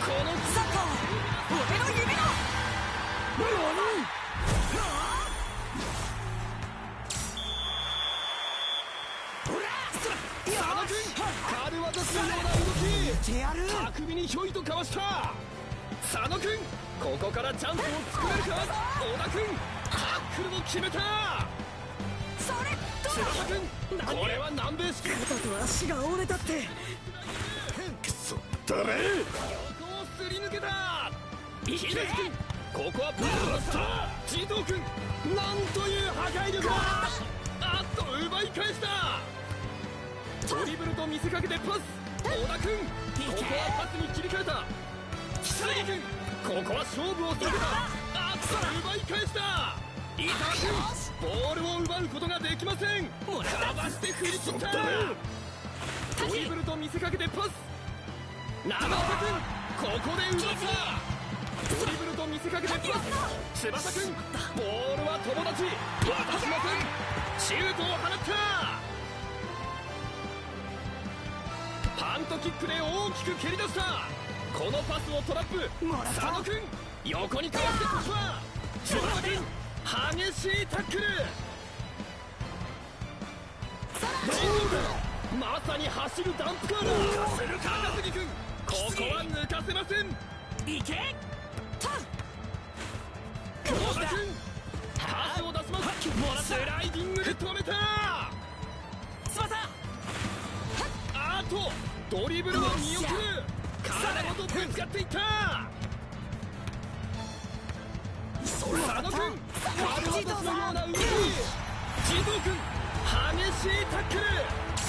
このサッカー俺の夢だ。佐野君軽業するような動き。巧みにひょいとかわした。佐野君ここからチャンスを作れるか。小田君タックルも決めた。翼君これは南米式。
肩と足が折れたって。
くそ誰。
横をすり抜けた。姫路君ここはパスを出した。地頭君なんという破壊力だ。あっと奪い返した。ドリブルと見せかけてパス。小田君ここはパスに切り替えた。木更木君ここは勝負を避けた。あっと奪い返した。伊沢君ボールを奪うことができません。かわして振り切った。ドリブルと見せかけてパス。長岡君ここで奪った。ドリブルと見せかけてパス。翼君ボールは友達渡しません。シュートを放った。パントキックで大きく蹴り出した。このパスをトラップ。佐野君横にかわして突破。翼君激しいタックル。まさに走るダンプカーだ。高杉君ここは抜かせません。いけ久保田君パスを出します。スライディングで止めた。翼あとドリブルを見送る。体ごとぶつかっていった。佐野君軽業のような動き。地頭君激しいタックル。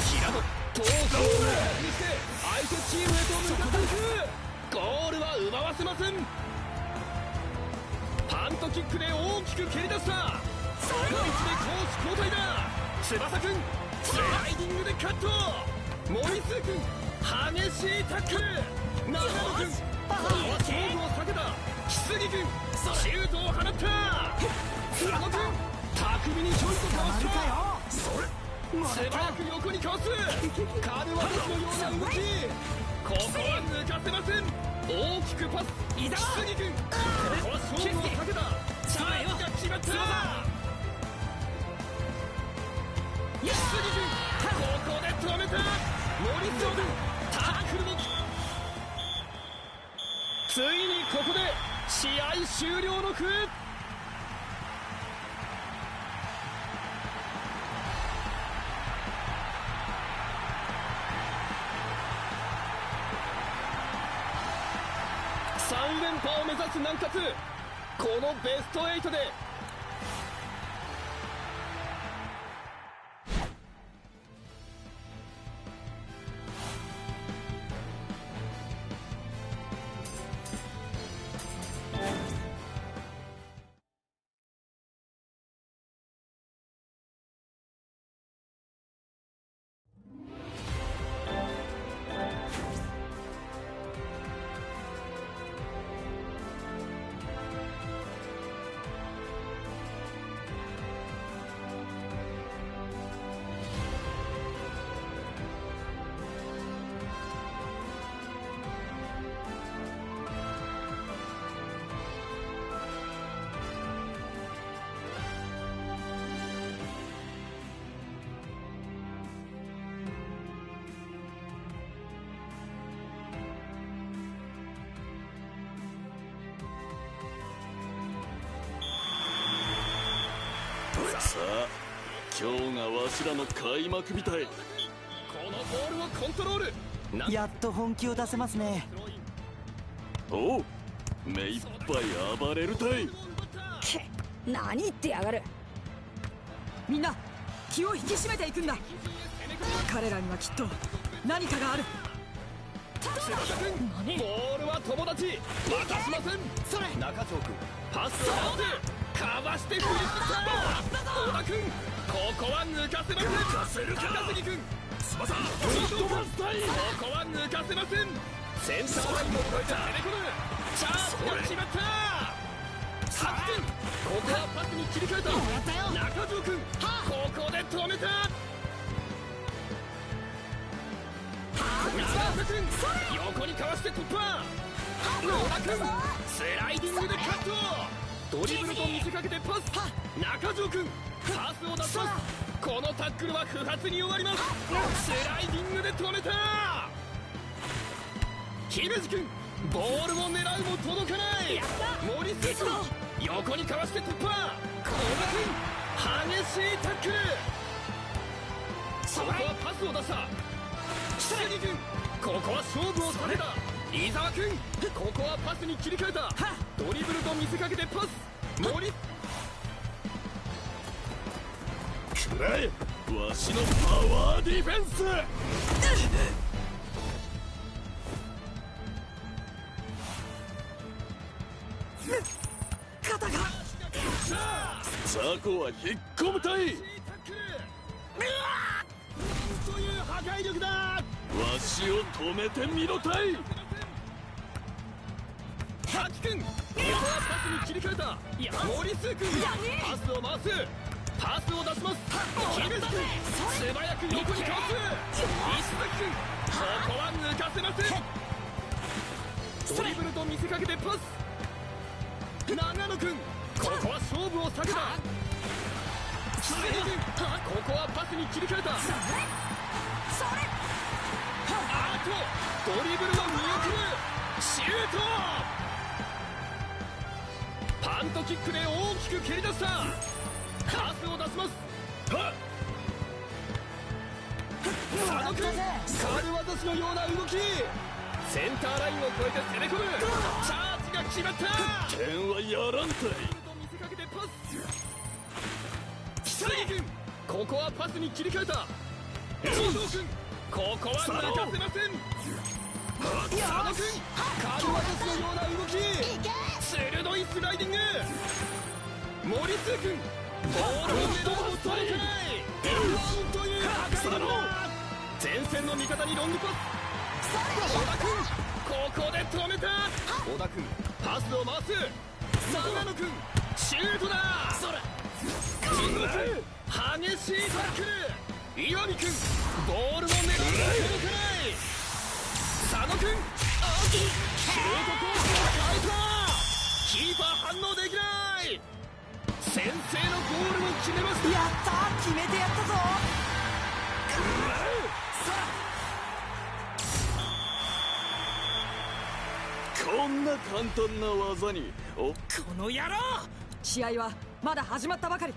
平野遠くをにして相手チームへと向かっていく。ゴールは奪わせません。パントキックで大きく蹴り出した。その位置で攻守交代だ。翼君スライディングでカット。森末君激しいタックル。長野君ここは勝負を避けた。木杉君シュートを放った。佐野君巧みにひょいとかわした。素早く横にかわす。カルワドスのような動き。ここは抜かせません。大きくパス。木杉君ここは勝負をかけた。チャージが決まった。木杉君ここで止めた。森下君タックルも。ついにここで試合終了の句。3連覇を目指す南葛。このベスト8で
あ今日がわしらの開幕みたい。
このボールをコントロール。
やっと本気を出せますね。
おう、目いっぱい暴れるたい。
け、何言ってやがる。
みんな気を引き締めていくんだ。彼らにはきっと何かがある。
ボールは友達渡しません。
それ
中条君パスを回す。かわしてフリップした小田君、ここは抜かせません。抜かせるか。高杉君翼フリッドパスタイム。ここは抜かせません。センターラインを越えて攻め込む。チャージが決まった。8点。ここはパスに切り替えた。中条君ここで止めた。中君横にかわして突破。野田君スライディングでカット。ドリブルと見せかけてパス。中条君パスを出します。このタックルは不発に終わります。スライディングで止めた。姫路君ボールを狙うも届かない。森瀬君横にかわして突破。小田君激しいタックル。ここはパスを出した。木杉君ここは勝負を避けた。伊沢君ここはパスに切り替えた。ドリブルと見せかけてパス。森
くらえわしのパワーディフェンス。
肩が
ザコは引っ込むたい。
という破壊力だ。
わしを止めてみろたい。
ハキ君ここはパスに切り替えた。森末君パスを回す。パスを出します。姫路君素早く横にかわす。石崎君ここは抜かせません。ドリブルと見せかけてパス。長野君ここは勝負を避けた。木杉君ここはパスに切り替えた。あとドリブルを見送る。シュート。パントキックで大きく蹴り出した。パスを出します。佐野君軽業師のような動き。センターラインを越えて攻め込む。チャージが決まった。
点はやらんたい。
見せかけてパス。木杉君ここはパスに切り替えた。遠藤君ここは抜かせません。佐野君軽業師のような動き。鋭いスライディング。森末君ボールを狙うも届かない。という破壊力だ。前線の味方にロングパス。小田君ここで止めた。小田君パスを回す。長野君シュートだ。激しいタックル。岩見君ボールを狙うも届かない。佐野君シュートコースを変えた。キーパー反応できない。先制のゴールを決めました。
やったー、決めてやったぞ。
こんな簡単な技にこ
の野郎。試合はまだ始まったばかり。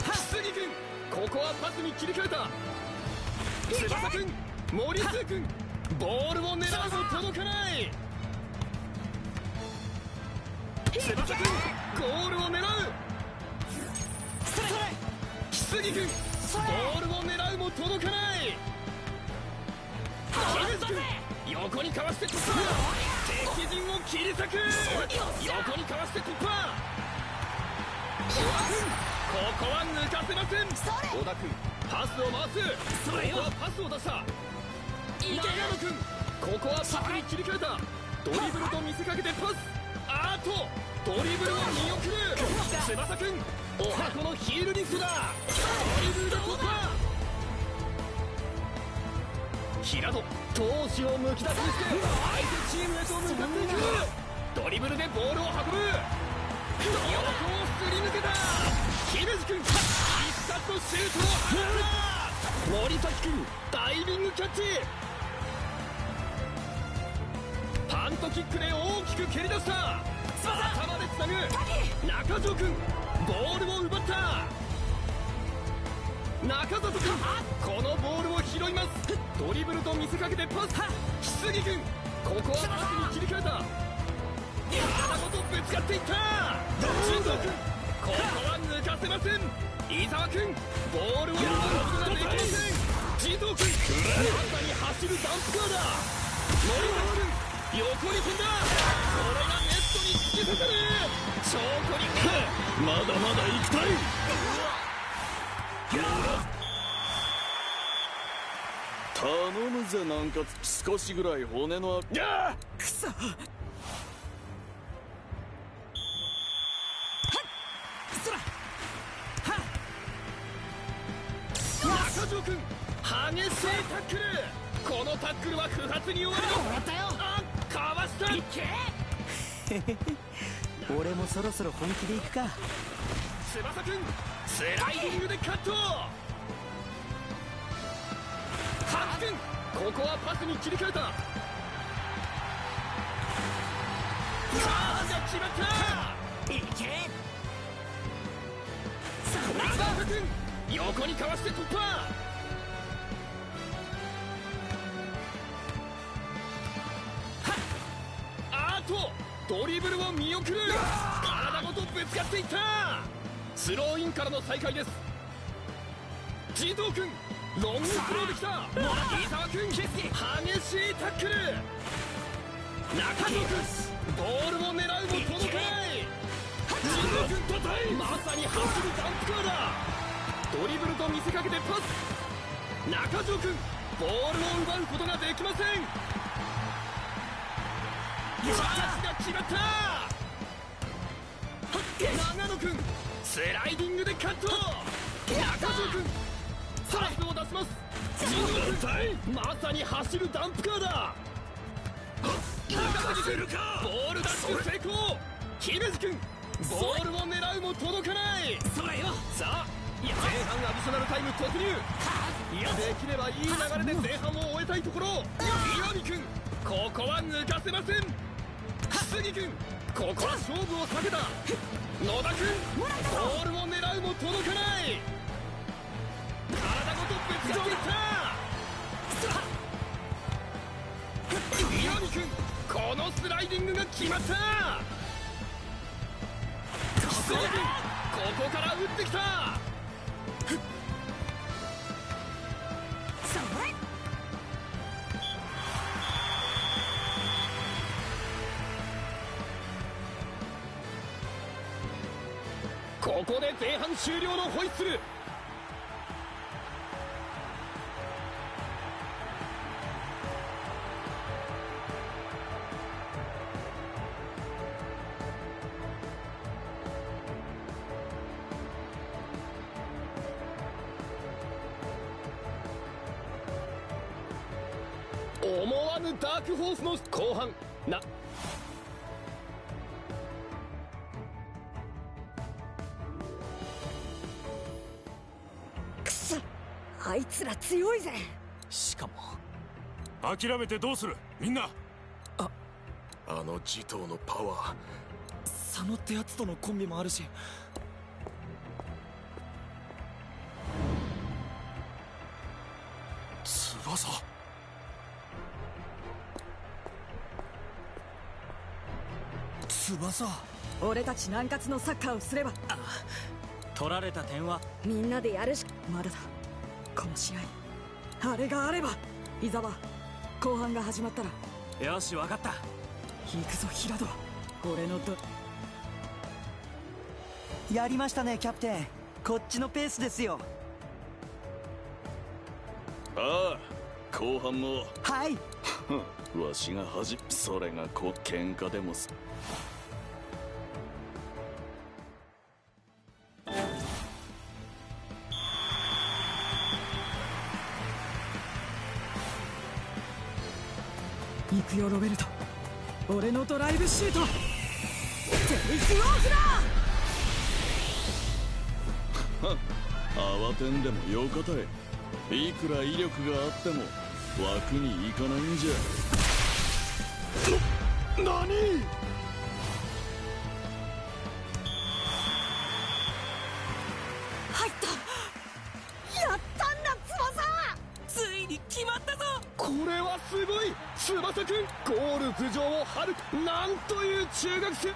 木杉君ここはパスに切り替えた。翼君森末君ボールを狙うも届かない。翼君ゴールを狙う。木杉君ボールを狙うも届かない。姫路君横にかわして突破。敵陣を切り裂く。横にかわして突破。小田君ここは抜かせません。小田君パスを回す。ここはパスを出した。長野君ここはパスに切り替えた。ドリブルと見せかけてパス。あーとドリブルを見送る。翼君お箱のヒールリフトだ。ドリブルで突破。平戸闘志をむき出しにして相手チームへと向かっていく。ドリブルでボールを運ぶ。横をすり抜けた。姫路君必殺のシュートを放った。森崎君ダイビングキャッチ。トキックで大きく蹴り出した。頭でつなぐ中条君、ボールを奪った。中里君、このボールを拾います。ドリブルと見せかけてパス。木杉君、ここはパスに切り替えた。体ごとぶつかっていった。神藤君、ここは抜かせません。伊沢君、ボールを奪うことができません。神藤君、まさに走るダンプカーだ。森崎君、横に飛んだ。これがネットに突き刺さる。超コリック、
まだまだ行きたい。頼むぜ、なんか少しぐらい骨のあ
くそ。
中条君、激しいタックル。このタックルは不発に終わる。あ、かわした。いけ
俺もそろそろ本気で行くか。
翼君、スライディングでカット。ハッ君、ここはパスに切り替えた。さあが決まった。いけ。翼君、横にかわして突破。あとドリブルを見送る。体ごとぶつかっていった。スローインからの再開です。神藤君、ロングスローできた。伊沢君、激しいタックル。中条君、ボールを狙うも届かない。神藤君、まさに走るダンプカーだ。ドリブルと見せかけてパス。中条君、ボールを奪うことができません。パスが決まった。長野君、スライディングでカット。中条君、パスを出します。神藤君、まさに走るダンプカーだ。高木君、ボールダッシュ成功。姫路君、ボールを狙うも届かない。さあ、前半アディショナルタイム突入。できればいい流れで前半を終えたいところ。岩見君、ここは抜かせません。杉君、ここは勝負を避けた。野田君、ボールを狙うも届かない。体ごとぶつかっていった。岩見君、このスライディングが決まった。木曽君、ここから打ってきた。ここで前半終了のホイッスル。思わぬダークホースの後半な。
あいつら強いぜ。
しかも諦めてどうする。みんな
あの持統のパワー、
佐野ってやつとのコンビもあるし、
翼。
翼、
俺たち南葛のサッカーをすれば。
取られた点は
みんなでやるしか。まだだ、この試合。あれがあれば。伊沢、後半が始まったら。
よし、分かった。
行くぞ平戸、俺の
やりましたねキャプテン。こっちのペースですよ。
ああ、後半も。
はい。
わしがそれが喧嘩でもす。
行くよロベルト、俺のドライブシュート。テニスウォークだ。
慌てんでもよかたい。いくら威力があっても枠に行かないんじゃ。
何？
入った。やったんだ翼。
ついに決まったぞ。
これはすごい。翼くんゴール浮上を張る。なんという中学生。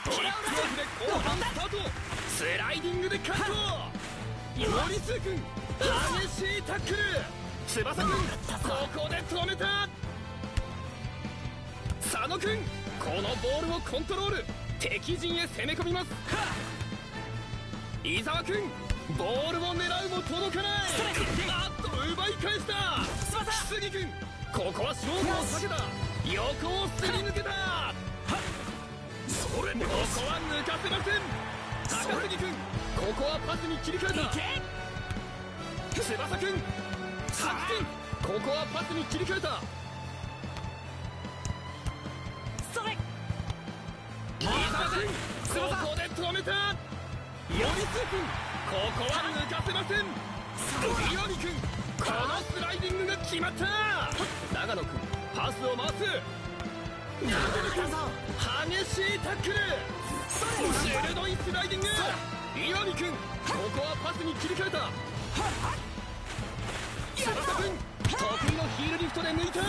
キックオフで後半スタート。スライディングでカット。森津くん激しいタックル。翼くんここで止めた。佐野くんこのボールをコントロール。敵陣へ攻め込みます。伊沢くんボールを狙うも届かない。あっと奪い返した。木杉くんここは勝負を避けた。横をすり抜けた。ここは抜かせません。高杉くんここはパスに切り替えた。翼くんハクくんここはパスに切り替えた。
それ
伊沢くんここで止めた。森津くんここは抜かせません。岩見くんこのスライディングが決まった。長野くんパスを回す。激しいタックル。鋭いスライディング。岩見くんここはパスに切り替えた。翼くん得意のヒールリフトで抜いた。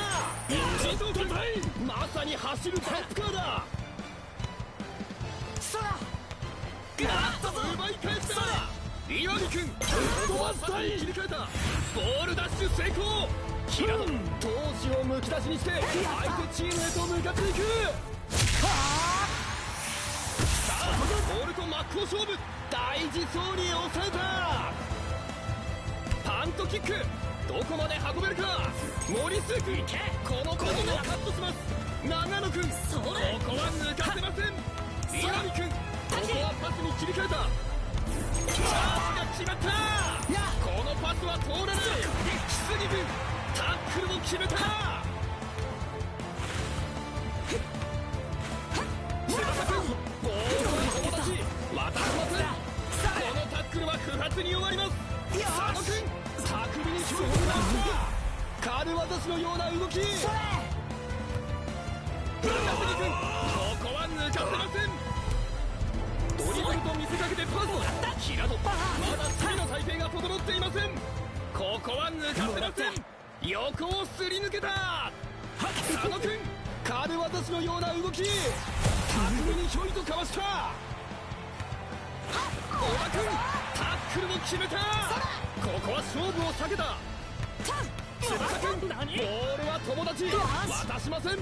自動艦隊まさに走るバップカーだ。奪い返した。岩見くんここはパスに切り替えた。ボールダッシュ成功。平野闘志をむき出しにして相手チームへと向かっていく。さあボールと真っ向勝負。大事そうに抑えた。パントキックどこまで運べるか。森須君このパスをカットします。長野君ここは抜かせません。岩見君ここはパスに切り替えた。チャージが決まった。このパスは通らない。木杉君タックルを決めた。翼君ボールは友達渡しません。このタックルは不発に終わります。佐野君巧みに勝負を出した。軽業師のような動き。高杉君ここは抜かせません。ドリブルと見せかけてパス。平野まだ次の体勢が整っていません。ここは抜かせません。横をすり抜けた。佐野君軽業師のような動き。巧みにひょいとかわした。小田君タックルも決めた。ここは勝負を避けた。翼君ボールは友達渡しません。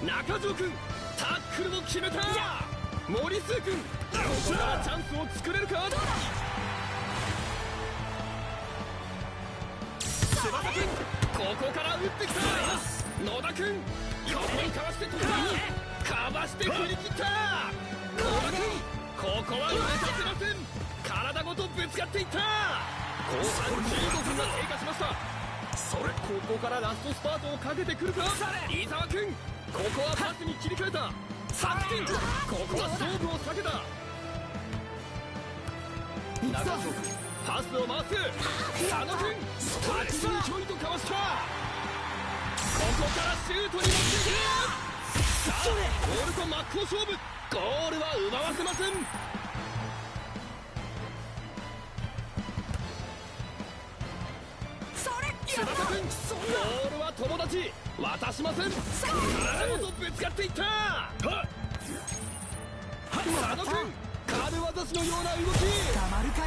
中条君タックルも決めた。森末君ここからチャンスを作れるか。翼君ここから打ってきた。野田君横にかわして取った。かわして振り切った。小田君ここは抜かせません。体ごとぶつかっていった。後半15分が経過しました。それここからラストスパートをかけてくるか。伊沢君ここはパスに切り替えた。佐々木君ここは勝負を避けた。中条君パスを回す。佐野君タッチにひょいとかわした。ここからシュートに持っていく。さあボールと真っ向勝負。ゴールは奪わせません。翼君ボールは友達渡しません。体ごとぶつかっていった。佐野君軽業師のような動き。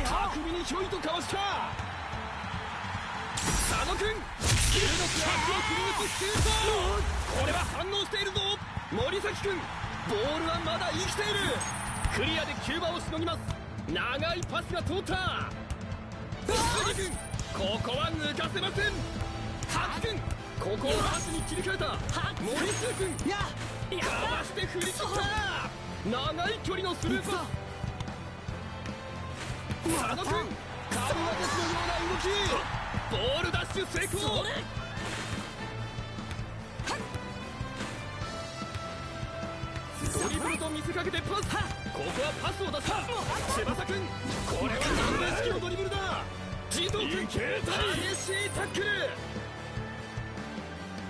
巧みにひょいとかわした。佐野君スキルの足を振り抜きシュート。これは反応しているぞ。森崎君ボールはまだ生きている。クリアでキューバをしのぎます。長いパスが通った。杉君ここは抜かせません。ハキ君ここをパスに切り替えた。森末君かわして振り切った。長い距離のスルーパス。佐野君軽業師のような動き。ボールダッシュ成功。ドリブルと見せかけてパス。ここはパスを出した。翼君これは南米式のドリブルだ。自ジート君激しいタックル。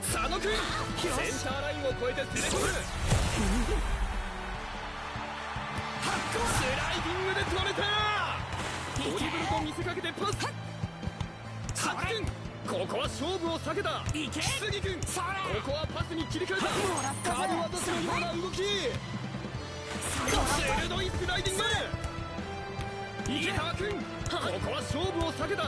佐野君センターラインを越えて攻め込む。スライディングで取れた。ドリブルと見せかけてパス。ハク君ここは勝負を避けた。木杉君ここはパスに切り替えた。カールワトスのような動き。鋭いスライディング。池川君ここは勝負を避けた。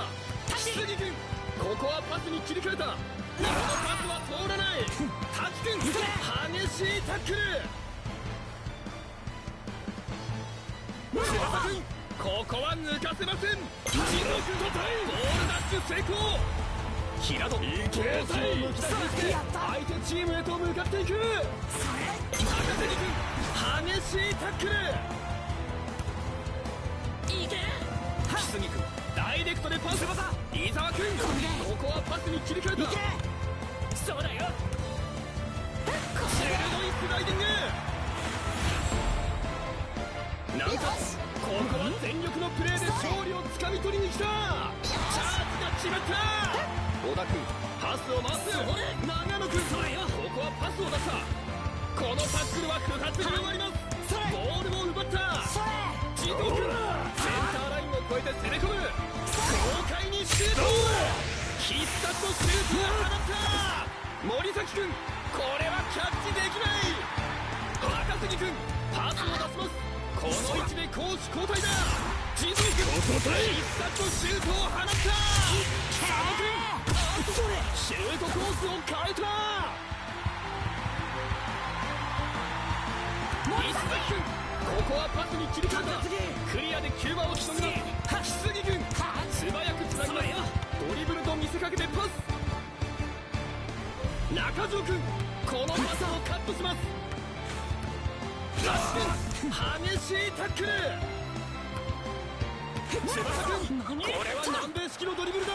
木杉君ここはパスに切り替えた。このパスは通らない。滝君激しいタックル。翼君ここは抜かせません。地獄とボールダッシュ成功。平戸コースを抜き出して相手チームへと向かっていく。高瀬君激しいタックル。いけ木杉君ダイレクトでパス。伊沢君ここはパスに切り替えた。そうだよ。鋭いスライディング。なんかここは全力のプレーで勝利をつかみ取りに来た。チャージが決まった。小田君パスを回す。長野君ここはパスを出した。このタックルは不発に終わります。ボールも奪った。地頭君センターラインを越えて攻め込む。豪快にシュート。必殺のシュートを放った。森崎君これはキャッチできない。高杉君パスを出します。この位置で攻守交代だ。地蔵君必殺のシュートを放った。佐野君シュートコースを変えた。石崎君ここはパスに切り替えた。クリアで9番をしのぎます。木杉君素早くつなぎます。ドリブルと見せかけてパス。中条君このパスをカットします。激しいタックル。翼君これは南米式のドリブルだ。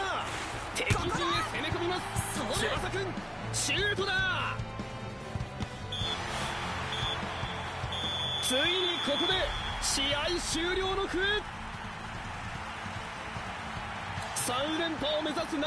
敵陣へ攻め込みます。翼君シュートだ。ついにここで試合終了の笛。3連覇を目指す